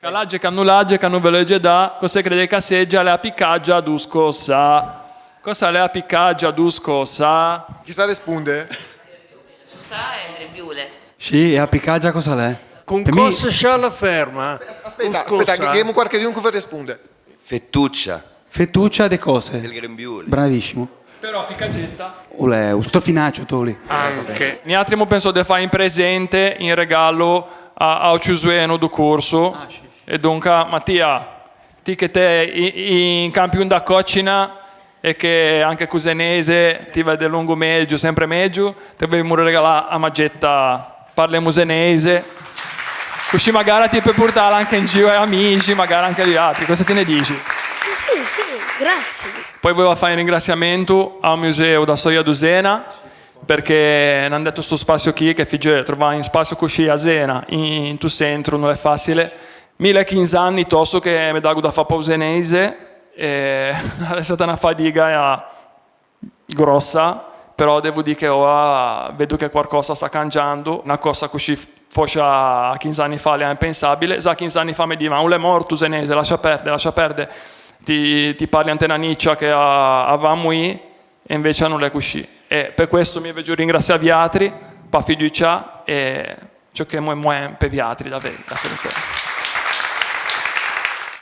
Calagge, cannulagge, cannuvelegge da, cos'è crede casseggia, le appicaggia, dusco sa. Cosa le appicaggia, dusco sa? Chi sa risponde? Sa è il grembiule. Sì, e a Picaggia cosa l'è? Con Per cosa c'ha la ferma? Aspetta, che qualche chiunque risponde. Fettuccia Fettuccia de cose. del grembiule. Bravissimo. Però appicaggetta. Olè, sto finaccio tu lì. Anche. Niatri penso di fare in presente, in regalo a Ciusueno do corso. E dunque, Mattia, ti che te in campione da coccina e che anche Cusenese ti vede lungo meglio, sempre meglio, ti dobbiamo regalare a Maggetta parle musenese. Così magari ti puoi portare anche in giro ai amici, magari anche agli altri. Cosa te ne dici? Sì, grazie. Poi volevo fare un ringraziamento al museo da Soia d'Usena perché hanno detto sto spazio qui che figge trovare in spazio così a Zena in tuo centro non è facile 1500 anni tosto che mi dago da fare pausenese e è stata una fatica grossa però devo dire che ora vedo che qualcosa sta cambiando una cosa così forse a 15 anni fa era impensabile già 15 anni fa mi dicevano non è morto usenese lascia perdere ti parli antena niccia che avevamo lì e invece non è così e per questo mi voglio ringraziare gli altri per fiducia e ciò che è per gli altri davvero.